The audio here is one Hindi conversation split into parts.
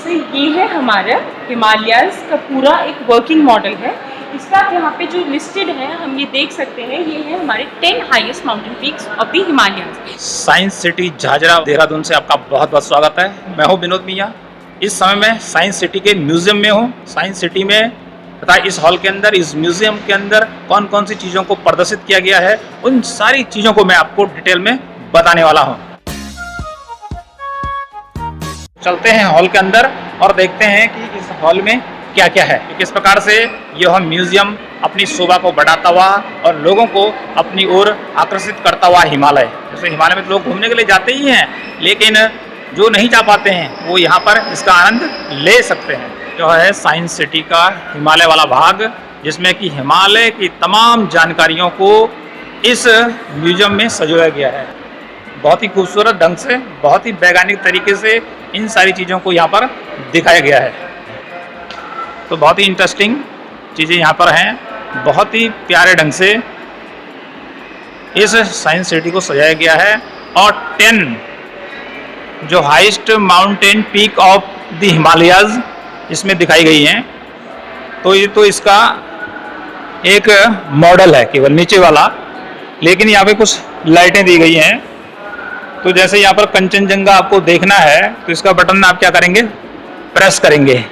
जैसे ये है हमारा हिमालयाज़ का पूरा एक वर्किंग मॉडल है। इसका यहाँ पे जो लिस्टेड है हम ये देख सकते हैं, ये है हमारे 10 highest mountain peaks of the Himalayas. Science city Jhajhra Dehradun से आपका बहुत बहुत स्वागत है। मैं हूँ विनोद मियाँ। इस समय मैं साइंस सिटी के म्यूजियम में हूँ। साइंस सिटी में तथा इस हॉल के अंदर, इस म्यूजियम के अंदर कौन कौन सी चीज़ों को प्रदर्शित किया गया है, उन सारी चीज़ों को मैं आपको डिटेल में बताने वाला हूँ। चलते हैं हॉल के अंदर और देखते हैं कि इस हॉल में क्या क्या है, किस प्रकार से यह म्यूजियम अपनी शोभा को बढ़ाता हुआ और लोगों को अपनी ओर आकर्षित करता हुआ हिमालय। जैसे हिमालय में तो लोग घूमने के लिए जाते ही हैं, लेकिन जो नहीं जा पाते हैं वो यहाँ पर इसका आनंद ले सकते हैं। जो है साइंस सिटी का हिमालय वाला भाग, जिसमें कि हिमालय की तमाम जानकारियों को इस म्यूजियम में सजाया गया है। बहुत ही खूबसूरत ढंग से, बहुत ही वैज्ञानिक तरीके से इन सारी चीज़ों को यहाँ पर दिखाया गया है। तो बहुत ही इंटरेस्टिंग चीज़ें यहाँ पर हैं। बहुत ही प्यारे ढंग से इस साइंस सिटी को सजाया गया है और 10 जो highest mountain peak of the Himalayas इसमें दिखाई गई हैं। तो ये तो इसका एक मॉडल है केवल नीचे वाला, लेकिन यहाँ पे कुछ लाइटें दी गई हैं। तो जैसे यहाँ पर कंचनजंगा आपको देखना है तो इसका बटन आप क्या करेंगे, प्रेस करेंगे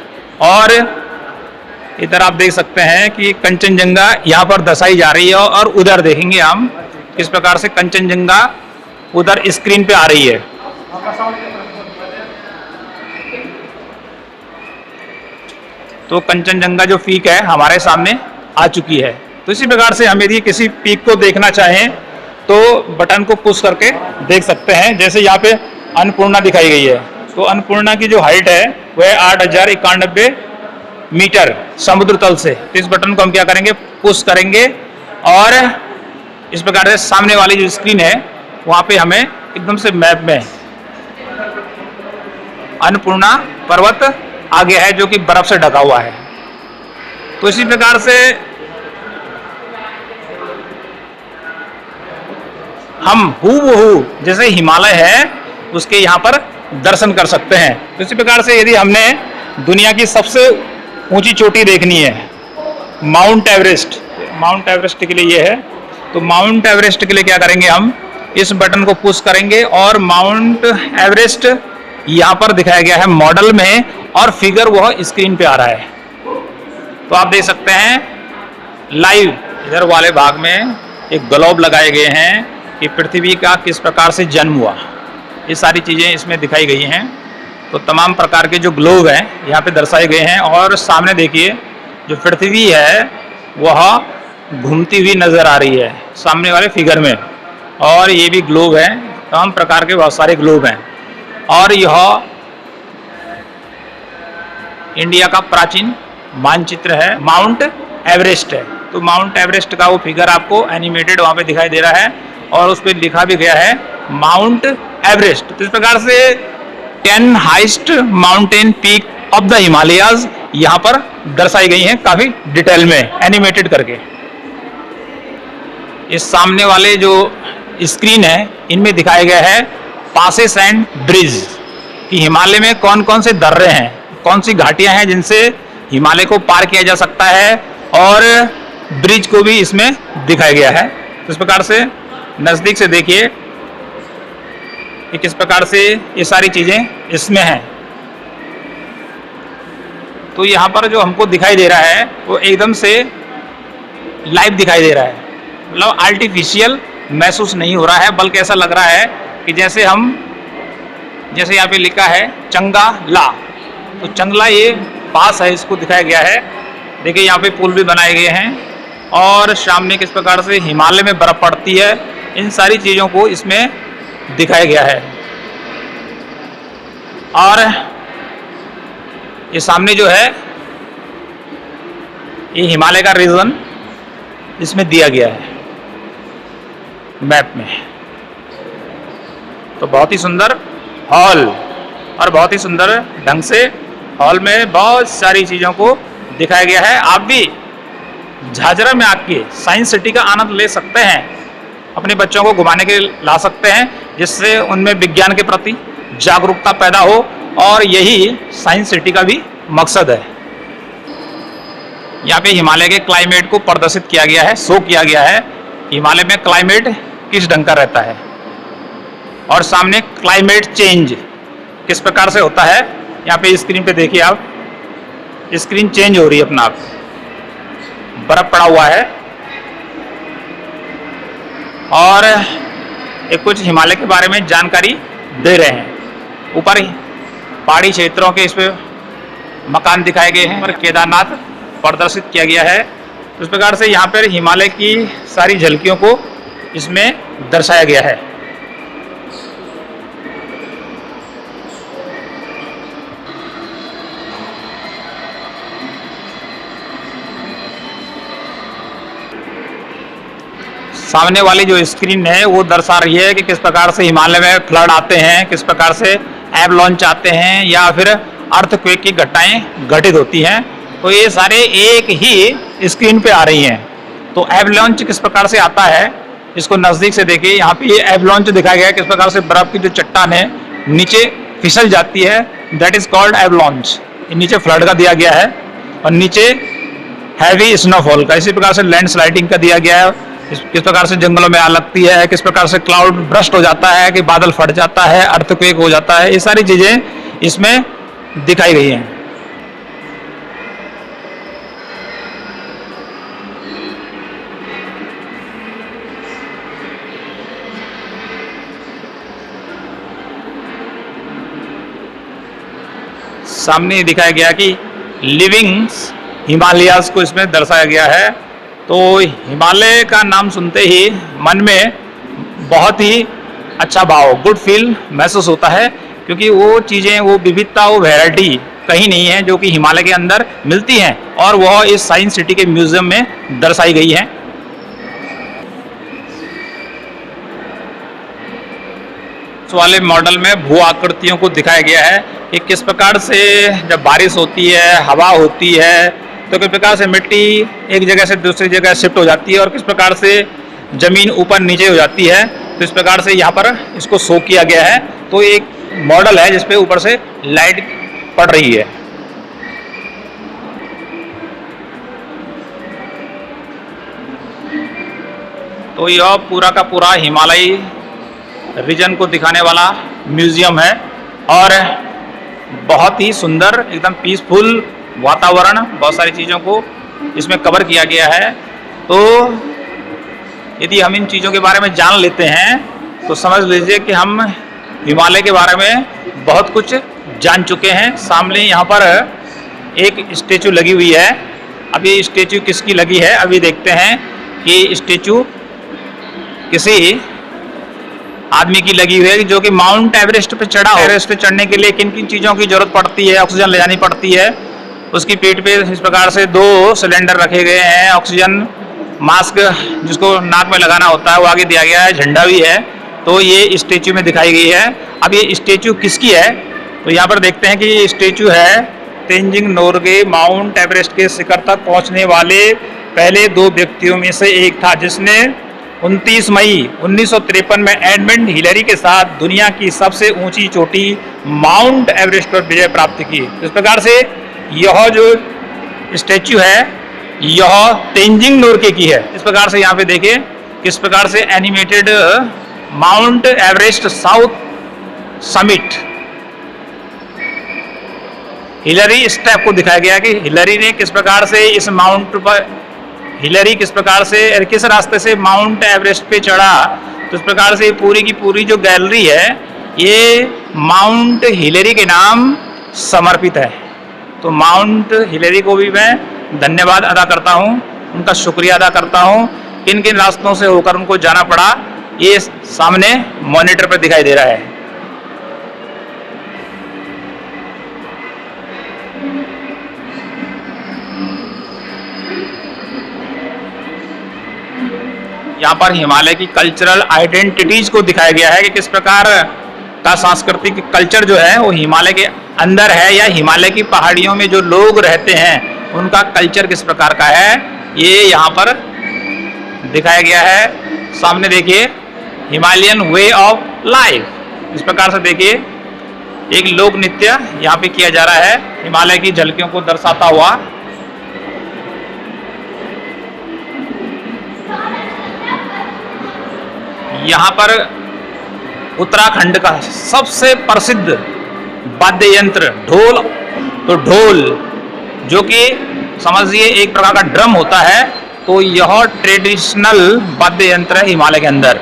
और इधर आप देख सकते हैं कि कंचनजंगा यहाँ पर दर्शाई जा रही है और उधर देखेंगे हम किस प्रकार से कंचनजंगा उधर स्क्रीन पे आ रही है। तो कंचनजंगा जो पीक है हमारे सामने आ चुकी है। तो इसी प्रकार से हम यदि किसी पीक को देखना चाहें तो बटन को पुश करके देख सकते हैं। जैसे यहाँ पे अन्नपूर्णा दिखाई गई है, तो अन्नपूर्णा की जो हाइट है वह 8091 मीटर समुद्र तल से। तो इस बटन को हम क्या करेंगे, पुश करेंगे और इस प्रकार से सामने वाली जो स्क्रीन है वहाँ पे हमें एकदम से मैप में अन्नपूर्णा पर्वत आ गया है जो कि बर्फ से ढका हुआ है। तो इसी प्रकार से हम हूबहू जैसे हिमालय है उसके यहाँ पर दर्शन कर सकते हैं। तो इसी प्रकार से यदि हमने दुनिया की सबसे ऊंची चोटी देखनी है, माउंट एवरेस्ट, माउंट एवरेस्ट के लिए ये है, तो माउंट एवरेस्ट के लिए क्या करेंगे, हम इस बटन को पुश करेंगे और माउंट एवरेस्ट यहाँ पर दिखाया गया है मॉडल में और फिगर वह स्क्रीन पे आ रहा है। तो आप देख सकते हैं लाइव इधर वाले भाग में एक ग्लोब लगाए गए हैं कि पृथ्वी का किस प्रकार से जन्म हुआ, ये सारी चीज़ें इसमें दिखाई गई हैं। तो तमाम प्रकार के जो ग्लोब हैं यहाँ पे दर्शाए गए हैं और सामने देखिए जो पृथ्वी है वह घूमती हुई नज़र आ रही है सामने वाले फिगर में, और ये भी ग्लोब है, तमाम प्रकार के बहुत सारे ग्लोब हैं। और यह इंडिया का प्राचीन मानचित्र है, माउंट एवरेस्ट है। तो माउंट एवरेस्ट का वो फिगर आपको एनिमेटेड वहाँ पे दिखाई दे रहा है और उस पर लिखा भी गया है माउंट एवरेस्ट। तो इस प्रकार से 10 highest mountain peak of the Himalayas यहाँ पर दर्शाई गई हैं काफ़ी डिटेल में एनिमेटेड करके। इस सामने वाले जो स्क्रीन है इनमें दिखाया गया है पासेस एंड ब्रिज कि हिमालय में कौन कौन से दर्रे हैं, कौन सी घाटियां हैं जिनसे हिमालय को पार किया जा सकता है, और ब्रिज को भी इसमें दिखाया गया है। तो इस प्रकार से नज़दीक से देखिए कि किस प्रकार से ये सारी चीज़ें इसमें हैं। तो यहाँ पर जो हमको दिखाई दे रहा है वो एकदम से लाइव दिखाई दे रहा है, मतलब आर्टिफिशियल महसूस नहीं हो रहा है, बल्कि ऐसा लग रहा है कि जैसे यहाँ पे लिखा है चंगाला, तो चंगला ये पास है, इसको दिखाया गया है। देखिए यहाँ पे पुल भी बनाए गए हैं और सामने किस प्रकार से हिमालय में बर्फ पड़ती है, इन सारी चीज़ों को इसमें दिखाया गया है। और ये सामने जो है ये हिमालय का रीजन इसमें दिया गया है मैप में। तो बहुत ही सुंदर हॉल और बहुत ही सुंदर ढंग से हॉल में बहुत सारी चीज़ों को दिखाया गया है। आप भी झाझरा में आके साइंस सिटी का आनंद ले सकते हैं, अपने बच्चों को घुमाने के ला सकते हैं, जिससे उनमें विज्ञान के प्रति जागरूकता पैदा हो और यही साइंस सिटी का भी मकसद है। यहाँ पे हिमालय के क्लाइमेट को प्रदर्शित किया गया है, शो किया गया है। हिमालय में क्लाइमेट किस ढंग का रहता है और सामने क्लाइमेट चेंज किस प्रकार से होता है। यहाँ पे स्क्रीन पे देखिए आप, स्क्रीन चेंज हो रही है अपना आप, बर्फ पड़ा हुआ है और एक कुछ हिमालय के बारे में जानकारी दे रहे हैं। ऊपर पहाड़ी क्षेत्रों के इस पे मकान दिखाए गए हैं और केदारनाथ प्रदर्शित किया गया है। इस प्रकार से यहाँ पर हिमालय की सारी झलकियों को इसमें दर्शाया गया है। सामने वाली जो स्क्रीन है वो दर्शा रही है कि किस प्रकार से हिमालय में फ्लड आते हैं, किस प्रकार से एवलांच आते हैं या फिर अर्थक्वेक की घटनाएं घटित होती हैं। तो ये सारे एक ही स्क्रीन पे आ रही हैं। तो एवलांच किस प्रकार से आता है इसको नज़दीक से देखिए। यहाँ पे ये एवलांच दिखाया गया है, किस प्रकार से बर्फ की जो चट्टान है नीचे फिसल जाती है, दैट इज कॉल्ड एवलांच। नीचे फ्लड का दिया गया है और नीचे हैवी स्नोफॉल का, इसी प्रकार से लैंड स्लाइडिंग का दिया गया है। किस प्रकार से जंगलों में आग लगती है, किस प्रकार से क्लाउड ब्रस्ट हो जाता है, कि बादल फट जाता है, अर्थक्वेक हो जाता है, ये सारी चीजें इसमें दिखाई गई हैं। सामने दिखाया गया कि लिविंग हिमालयाज को इसमें दर्शाया गया है। तो हिमालय का नाम सुनते ही मन में बहुत ही अच्छा भाव, गुड फील महसूस होता है, क्योंकि वो चीज़ें, वो विविधता, वो वैरायटी कहीं नहीं है जो कि हिमालय के अंदर मिलती हैं और वह इस साइंस सिटी के म्यूजियम में दर्शाई गई हैं। इस वाले मॉडल में भू आकृतियों को दिखाया गया है कि किस प्रकार से जब बारिश होती है, हवा होती है, तो किस प्रकार से मिट्टी एक जगह से दूसरी जगह शिफ्ट हो जाती है और किस प्रकार से जमीन ऊपर नीचे हो जाती है। तो इस प्रकार से यहाँ पर इसको शो किया गया है। तो एक मॉडल है जिसपे ऊपर से लाइट पड़ रही है। तो यह पूरा का पूरा हिमालयी रीजन को दिखाने वाला म्यूजियम है और बहुत ही सुंदर, एकदम पीसफुल वातावरण, बहुत सारी चीज़ों को इसमें कवर किया गया है। तो यदि हम इन चीज़ों के बारे में जान लेते हैं तो समझ लीजिए कि हम हिमालय के बारे में बहुत कुछ जान चुके हैं। सामने यहाँ पर एक स्टेचू लगी हुई है। अब ये स्टेचू किसकी लगी है अभी देखते हैं कि स्टेचू किसी आदमी की लगी हुई है जो कि माउंट एवरेस्ट पे चढ़ा हो। एवरेस्ट पे चढ़ने के लिए किन किन चीज़ों की जरूरत पड़ती है, ऑक्सीजन ले जानी पड़ती है। उसकी पीठ पे इस प्रकार से 2 सिलेंडर रखे गए हैं, ऑक्सीजन मास्क जिसको नाक में लगाना होता है वो आगे दिया गया है, झंडा भी है। तो ये स्टेचू में दिखाई गई है। अब ये स्टेचू किसकी है तो यहाँ पर देखते हैं कि ये स्टेचू है तेंजिंग नोर्गे, माउंट एवरेस्ट के शिखर तक पहुँचने वाले पहले 2 व्यक्तियों में से एक था, जिसने 29 मई 1953 में एडमंड हिलरी के साथ दुनिया की सबसे ऊंची चोटी माउंट एवरेस्ट पर विजय प्राप्त की। इस प्रकार से यह जो स्टैच्यू है यह तेंजिंग नोर्गे की है। इस प्रकार से यहाँ पे देखिए किस प्रकार से animated mount Everest south summit Hillary step को दिखाया गया कि हिलरी ने किस प्रकार से इस माउंट पर, हिलरी किस प्रकार से किस रास्ते से माउंट एवरेस्ट पे चढ़ा। तो इस प्रकार से पूरी की पूरी जो गैलरी है ये माउंट हिलरी के नाम समर्पित है। तो माउंट हिलरी को भी मैं धन्यवाद अदा करता हूँ, उनका शुक्रिया अदा करता हूँ। किन किन रास्तों से होकर उनको जाना पड़ा ये सामने मॉनिटर पर दिखाई दे रहा है। यहाँ पर हिमालय की कल्चरल आइडेंटिटीज को दिखाया गया है कि किस प्रकार का सांस्कृतिक कल्चर जो है वो हिमालय के अंदर है या हिमालय की पहाड़ियों में जो लोग रहते हैं उनका कल्चर किस प्रकार का है, ये यहाँ पर दिखाया गया है। सामने देखिए हिमालयन वे ऑफ लाइफ, इस प्रकार से देखिए एक लोक नृत्य यहाँ पे किया जा रहा है हिमालय की झलकियों को दर्शाता हुआ। यहाँ पर उत्तराखंड का सबसे प्रसिद्ध वाद्य यंत्र ढोल, तो ढोल जो कि समझिए एक प्रकार का ड्रम होता है, तो यह ट्रेडिशनल वाद्य यंत्र है हिमालय के अंदर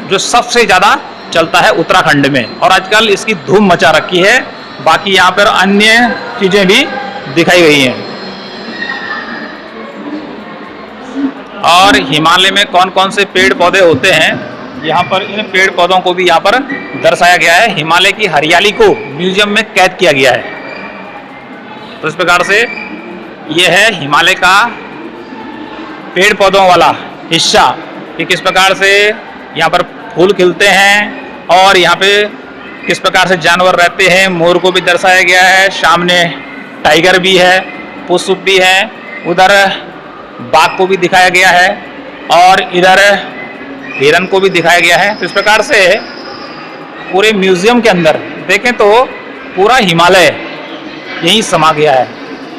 जो सबसे ज़्यादा चलता है उत्तराखंड में, और आजकल इसकी धूम मचा रखी है। बाकी यहाँ पर अन्य चीज़ें भी दिखाई गई हैं। और हिमालय में कौन कौन से पेड़ पौधे होते हैं, यहाँ पर इन पेड़ पौधों को भी यहाँ पर दर्शाया गया है। हिमालय की हरियाली को म्यूजियम में कैद किया गया है। तो इस प्रकार से ये है हिमालय का पेड़ पौधों वाला हिस्सा कि किस प्रकार से यहाँ पर फूल खिलते हैं और यहाँ पे किस प्रकार से जानवर रहते हैं। मोर को भी दर्शाया गया है, सामने टाइगर भी है, पुष्प भी है, उधर बाघ को भी दिखाया गया है और इधर हिरन को भी दिखाया गया है। तो इस प्रकार से पूरे म्यूजियम के अंदर देखें तो पूरा हिमालय यहीं समा गया है,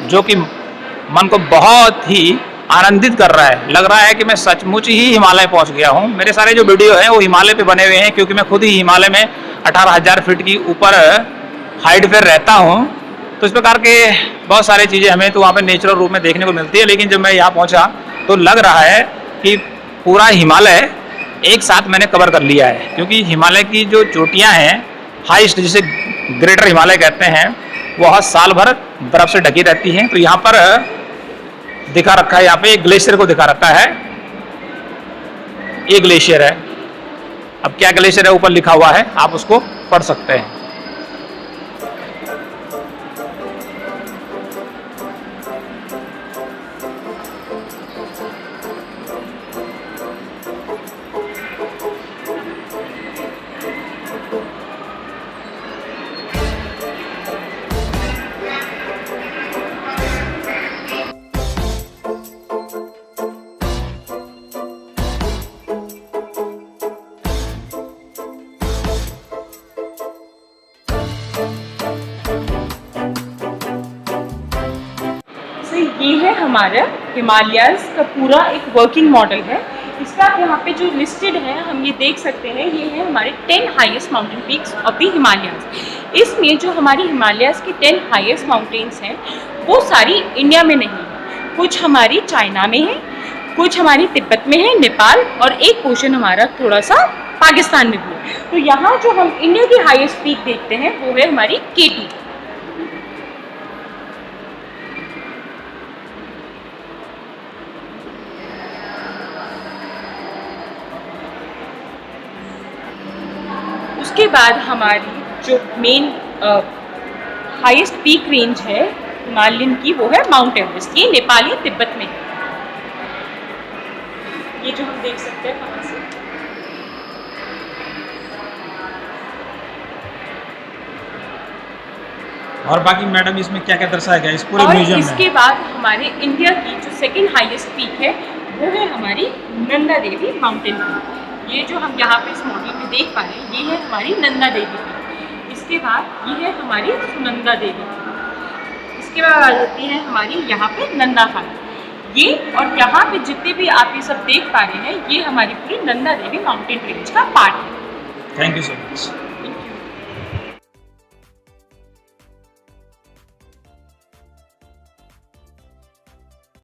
जो कि मन को बहुत ही आनंदित कर रहा है। लग रहा है कि मैं सचमुच ही हिमालय पहुंच गया हूं। मेरे सारे जो वीडियो हैं वो हिमालय पे बने हुए हैं, क्योंकि मैं खुद ही हिमालय में 18,000 फीट की ऊपर हाइट पर रहता हूं। तो इस प्रकार के बहुत सारी चीज़ें हमें तो वहाँ पे नेचुरल रूप में देखने को मिलती है, लेकिन जब मैं यहाँ पहुँचा तो लग रहा है कि पूरा हिमालय एक साथ मैंने कवर कर लिया है। क्योंकि हिमालय की जो चोटियाँ हैं हाईएस्ट, जिसे ग्रेटर हिमालय कहते हैं, वह साल भर बर्फ से ढकी रहती हैं। तो यहाँ पर दिखा रखा है, यहाँ पे एक ग्लेशियर को दिखा रखा है, एक ग्लेशियर है। अब क्या ग्लेशियर है ऊपर लिखा हुआ है, आप उसको पढ़ सकते हैं। ये है हमारा हिमालयाज़ का पूरा एक वर्किंग मॉडल है। इसका आप यहाँ पे जो लिस्टेड है हम ये देख सकते हैं, ये है हमारे 10 highest mountain peaks of the Himalayas. इसमें जो हमारी हिमालयाज़ की 10 हाईएस्ट माउंटेन्स हैं वो सारी इंडिया में नहीं है, कुछ हमारी चाइना में है, कुछ हमारी तिब्बत में है, नेपाल, और एक पोर्शन हमारा थोड़ा सा पाकिस्तान में भी है। तो यहाँ जो हम इंडिया की हाईएस्ट पीक देखते हैं वो है हमारी K2। उसके बाद हमारी जो मेन हाईएस्ट पीक रेंज है हिमालयन की वो है माउंट एवरेस्ट। ये नेपाली तिब्बत में है। ये जो हम देख सकते हैं वहाँ से। और बाकी मैडम इसमें क्या क्या दर्शाया गया इस पूरे म्यूजियम में? इसके बाद हमारे इंडिया की जो सेकंड हाईएस्ट पीक है वो है हमारी नंदा देवी माउंटेन पीक। ये जो हम यहाँ पे इस मॉडल में देख पा रहे हैं ये है हमारी नंदा देवी पीक। इसके बाद ये है हमारी सुनंदा देवी पीक। इसके बाद आ जाती है हमारी यहाँ पे नंदा घाटी। ये और यहाँ पे जितने भी आप ये सब देख पा रहे हैं ये हमारी पूरी नंदा देवी माउंटेन रेंज का पार्ट है। Thank you so much.